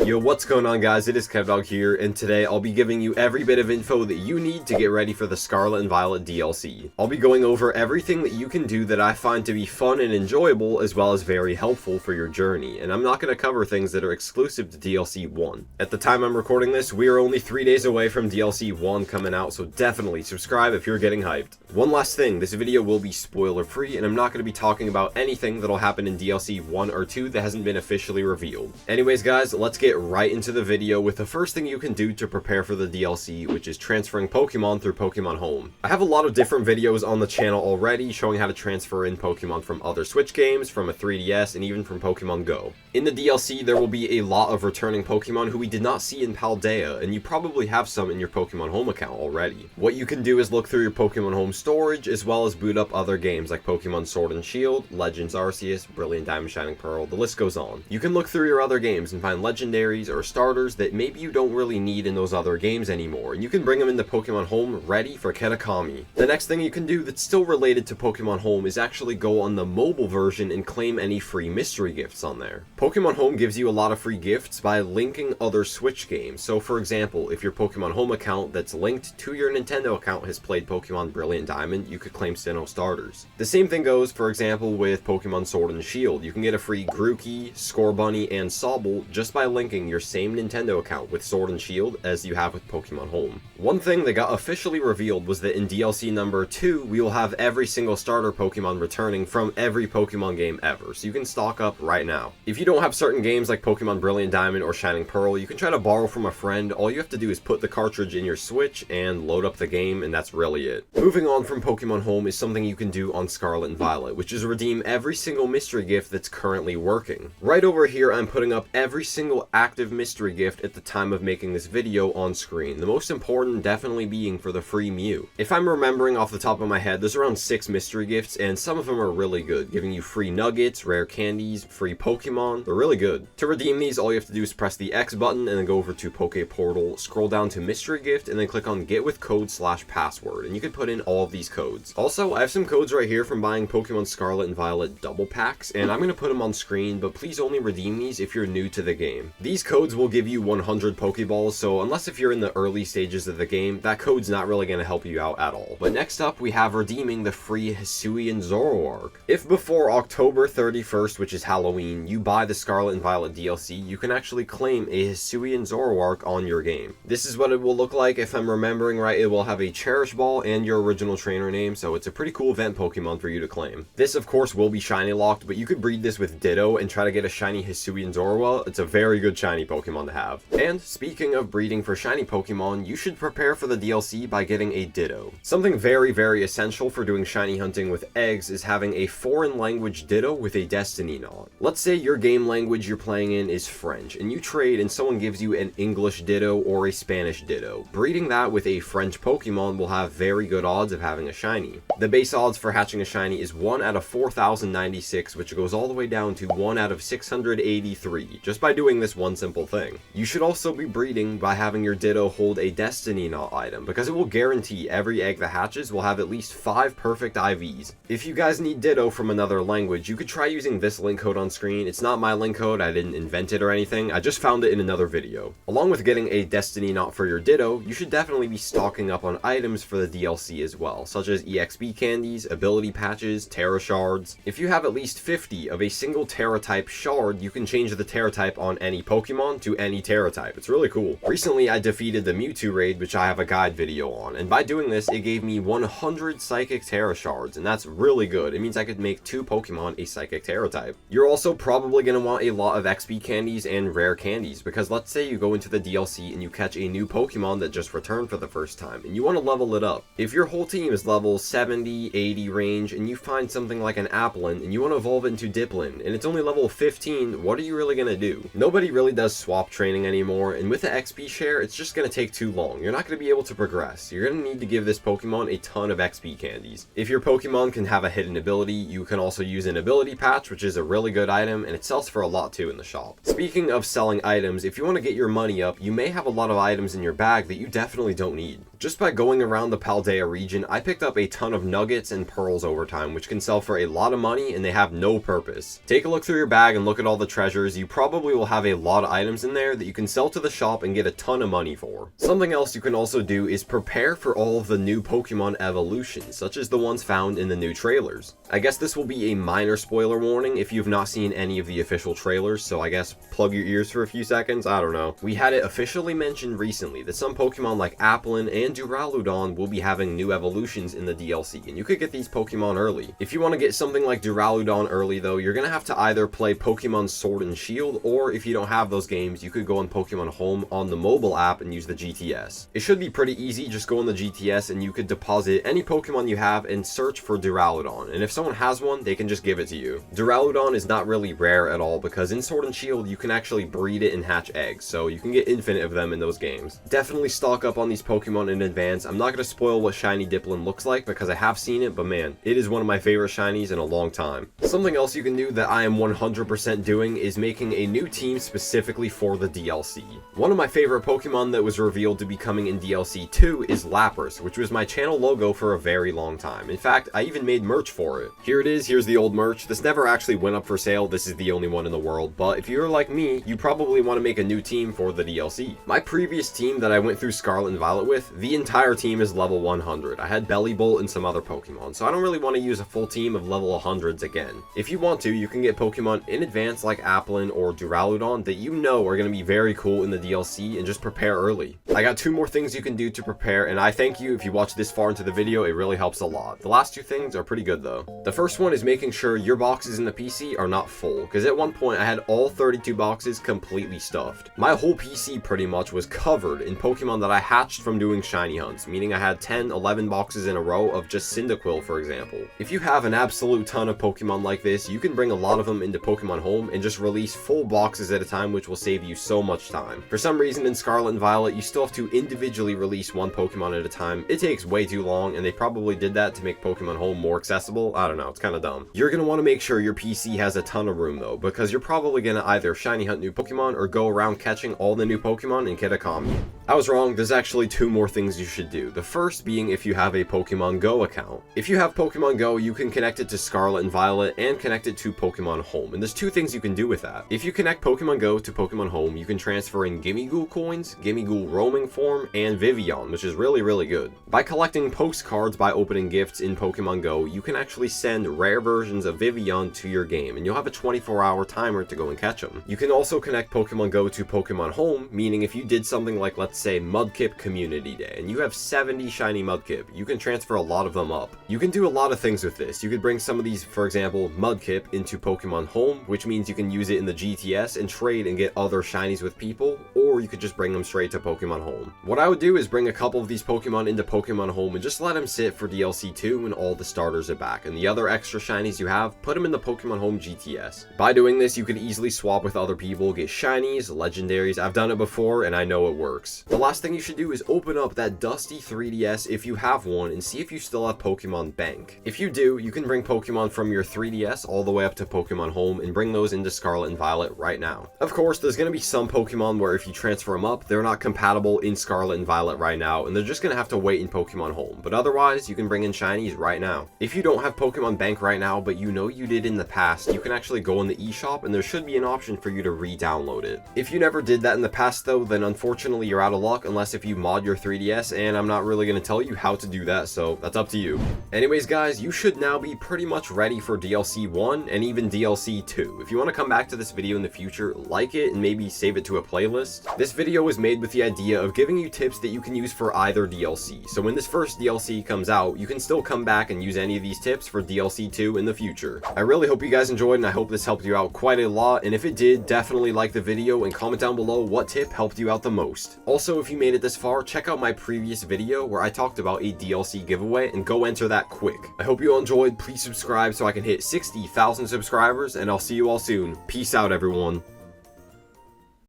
Yo, what's going on guys, it is KevDog here, and today I'll be giving you every bit of info that you need to get ready for the Scarlet and Violet DLC. I'll be going over everything that you can do that I find to be fun and enjoyable, as well as very helpful for your journey, and I'm not going to cover things that are exclusive to DLC 1. At the time I'm recording this, we are only 3 days away from DLC 1 coming out, so definitely subscribe if you're getting hyped. One last thing, this video will be spoiler free, and I'm not going to be talking about anything that'll happen in DLC 1 or 2 that hasn't been officially revealed. Anyways guys, let's get right into the video with the first thing you can do to prepare for the DLC, which is transferring Pokemon through Pokemon Home. I have a lot of different videos on the channel already showing how to transfer in Pokemon from other Switch games, from a 3DS, and even from Pokemon Go. In the DLC, there will be a lot of returning Pokemon who we did not see in Paldea, and you probably have some in your Pokemon Home account already. What you can do is look through your Pokemon Home storage, as well as boot up other games like Pokemon Sword and Shield, Legends Arceus, Brilliant Diamond Shining Pearl, the list goes on. You can look through your other games and find legendaries or starters that maybe you don't really need in those other games anymore, and you can bring them into Pokemon Home ready for Kitakami. The next thing you can do that's still related to Pokemon Home is actually go on the mobile version and claim any free mystery gifts on there. Pokemon Home gives you a lot of free gifts by linking other Switch games. So for example, if your Pokemon Home account that's linked to your Nintendo account has played Pokemon Brilliant Diamond, you could claim Sinnoh starters. The same thing goes, for example, with Pokemon Sword and Shield. You can get a free Grookey, Scorbunny, and Sobble just by linking your same Nintendo account with Sword and Shield as you have with Pokemon Home. One thing that got officially revealed was that in DLC number 2, we will have every single starter Pokemon returning from every Pokemon game ever, so you can stock up right now. If you don't have certain games like Pokemon Brilliant Diamond or Shining Pearl, you can try to borrow from a friend. All you have to do is put the cartridge in your Switch and load up the game, and that's really it. Moving on from Pokemon Home is something you can do on Scarlet and Violet, which is redeem every single mystery gift that's currently working. Right over here, I'm putting up every single active mystery gift at the time of making this video on screen, the most important definitely being for the free Mew. If I'm remembering off the top of my head, there's around 6 mystery gifts, and some of them are really good, giving you free nuggets, rare candies, free Pokemon. They're really good. To redeem these, all you have to do is press the X button and then go over to Poke Portal, scroll down to mystery gift, and then click on get with code/password, and you can put in all of these codes. Also, I have some codes right here from buying Pokemon Scarlet and Violet double packs, and I'm going to put them on screen, but please only redeem these if you're new to the game. These codes will give you 100 Pokeballs, so unless if you're in the early stages of the game, that code's not really going to help you out at all. But next up, we have redeeming the free Hisuian Zoroark. If before October 31st, which is Halloween, you buy the Scarlet and Violet DLC, you can actually claim a Hisuian Zoroark on your game. This is what it will look like. If I'm remembering right, it will have a Cherish Ball and your original trainer name, so it's a pretty cool event Pokemon for you to claim. This, of course, will be shiny locked, but you could breed this with Ditto and try to get a shiny Hisuian Zorua. It's a very good shiny Pokemon to have. And speaking of breeding for shiny Pokemon, you should prepare for the DLC by getting a Ditto. Something very, very essential for doing shiny hunting with eggs is having a foreign language Ditto with a Destiny knot. Let's say your game language you're playing in is French, and you trade and someone gives you an English Ditto or a Spanish Ditto. Breeding that with a French Pokemon will have very good odds of having a shiny. The base odds for hatching a shiny is 1 out of 4,096, which goes all the way down to 1 out of 683, just by doing this one simple thing. You should also be breeding by having your Ditto hold a Destiny Knot item, because it will guarantee every egg that hatches will have at least 5 perfect IVs. If you guys need Ditto from another language, you could try using this link code on screen. It's not my link code, I didn't invent it or anything, I just found it in another video. Along with getting a Destiny Knot for your Ditto, you should definitely be stocking up on items for the DLC as well, such as EXP candies, ability patches, Terra shards. If you have at least 50 of a single Terra type shard, you can change the Terra type on any Pokemon to any Terra type. It's really cool. Recently I defeated the Mewtwo raid, which I have a guide video on, and by doing this it gave me 100 Psychic Terra shards, and that's really good. It means I could make 2 Pokemon a Psychic Terra type. You're also probably going to want a lot of XP candies and rare candies, because let's say you go into the DLC and you catch a new Pokemon that just returned for the first time, and you want to level it up. If your whole team is level 70, 80 range, and you find something like an Applin, and you want to evolve it into Diplin, and it's only level 15, what are you really going to do? Nobody really does swap training anymore, and with the XP share, it's just going to take too long. You're not going to be able to progress. You're going to need to give this Pokemon a ton of XP candies. If your Pokemon can have a hidden ability, you can also use an ability patch, which is a really good item, and it sells for a lot too in the shop. Speaking of selling items, if you want to get your money up, you may have a lot of items in your bag that you definitely don't need. Just by going around the Paldea region, I picked up a ton of nuggets and pearls over time, which can sell for a lot of money and they have no purpose. Take a look through your bag and look at all the treasures. You probably will have a lot of items in there that you can sell to the shop and get a ton of money for. Something else you can also do is prepare for all of the new Pokemon evolutions, such as the ones found in the new trailers. I guess this will be a minor spoiler warning if you've not seen any of the official trailers, so I guess plug your ears for a few seconds, I don't know. We had it officially mentioned recently that some Pokemon like Applin and Duraludon will be having new evolutions in the DLC, and you could get these Pokemon early. If you want to get something like Duraludon early though, you're gonna have to either play Pokemon Sword and Shield, or if you don't have those games, you could go on Pokemon Home on the mobile app and use the GTS. It should be pretty easy, just go on the GTS and you could deposit any Pokemon you have and search for Duraludon, and if someone has one, they can just give it to you. Duraludon is not really rare at all because in Sword and Shield you can actually breed it and hatch eggs, so you can get infinite of them in those games. Definitely stock up on these Pokemon in advance. I'm not going to spoil what shiny Dipplin looks like because I have seen it, but man, it is one of my favorite shinies in a long time. Something else you can do that I am 100% doing is making a new team specifically for the DLC. One of my favorite Pokemon that was revealed to be coming in DLC 2 is Lapras, which was my channel logo for a very long time. In fact, I even made merch for it. Here it is, here's the old merch. This never actually went up for sale, this is the only one in the world, but if you're like me, you probably want to make a new team for the DLC. My previous team that I went through Scarlet and Violet with, the entire team is level 100. I had Bellibolt and some other Pokemon, so I don't really want to use a full team of level 100s again. If you want to, you can get Pokemon in advance like Applin or Duraludon that you know are going to be very cool in the DLC and just prepare early. I got two more things you can do to prepare, and I thank you if you watch this far into the video, it really helps a lot. The last two things are pretty good though. The first one is making sure your boxes in the PC are not full, because at one point I had all 32 boxes completely stuffed. My whole PC pretty much was covered in Pokemon that I hatched from doing shiny hunts, meaning I had 10, 11 boxes in a row of just Cyndaquil, for example. If you have an absolute ton of Pokemon like this, you can bring a lot of them into Pokemon Home and just release full boxes at a time, which will save you so much time. For some reason in Scarlet and Violet, you still have to individually release one Pokemon at a time. It takes way too long, and they probably did that to make Pokemon Home more accessible. I don't know, it's kind of dumb. You're going to want to make sure your PC has a ton of room though, because you're probably going to either shiny hunt new Pokemon or go around catching all the new Pokemon in Kitakami. I was wrong, there's actually two more things you should do. The first being if you have a Pokemon Go account. If you have Pokemon Go, you can connect it to Scarlet and Violet and connect it to Pokemon Home, and there's two things you can do with that. If you connect Pokemon Go to Pokemon Home, you can transfer in Gimmighoul coins, Gimmighoul roaming form, and Vivillon, which is really good. By collecting postcards by opening gifts in Pokemon Go, you can actually send rare versions of Vivillon to your game, and you'll have a 24-hour timer to go and catch them. You can also connect Pokemon Go to Pokemon Home, meaning if you did something like, let's say, Mudkip Community Day, and you have 70 shiny Mudkip, you can transfer a lot of them up. You can do a lot of things with this. You could bring some of these, for example, Mudkip into Pokemon Home, which means you can use it in the GTS and trade and get other shinies with people, or you could just bring them straight to Pokemon Home. What I would do is bring a couple of these Pokemon into Pokemon Home and just let them sit for DLC 2 when all the starters are back, and the other extra shinies you have, put them in the Pokemon Home GTS. By doing this, you could easily swap with other people, get shinies, legendaries. I've done it before and I know it works. The last thing you should do is open up that dusty 3DS if you have one and see if you still have Pokemon Bank. If you do, you can bring Pokemon from your 3DS all the way up to Pokemon Home and bring those into Scarlet and Violet right now. Of course, there's going to be some Pokemon where if you transfer them up, they're not compatible in Scarlet and Violet right now, and they're just going to have to wait in Pokemon Home, but otherwise, you can bring in shinies right now. If you don't have Pokemon Bank right now, but you know you did in the past, you can actually go in the eShop and there should be an option for you to re-download it. If you never did that in the past though, then unfortunately you're out of luck unless if you mod your 3DS, and I'm not really going to tell you how to do that, so that's up to you. Anyways guys, you should now be pretty much ready for DLC 1 and even DLC 2. If you want to come back to this video in the future, like it and maybe save it to a playlist. This video was made with the idea of giving you tips that you can use for either DLC, so when this first DLC comes out, you can still come back and use any of these tips for DLC 2 in the future. I really hope you guys enjoyed, and I hope this helped you out quite a lot, and if it did, definitely like the video and comment down below what tip helped you out the most. Also, if you made it this far, check out my previous video where I talked about a DLC giveaway and go enter that quick. I hope you all enjoyed. Please subscribe so I can hit 60,000 subscribers, and I'll see you all soon. Peace out, everyone.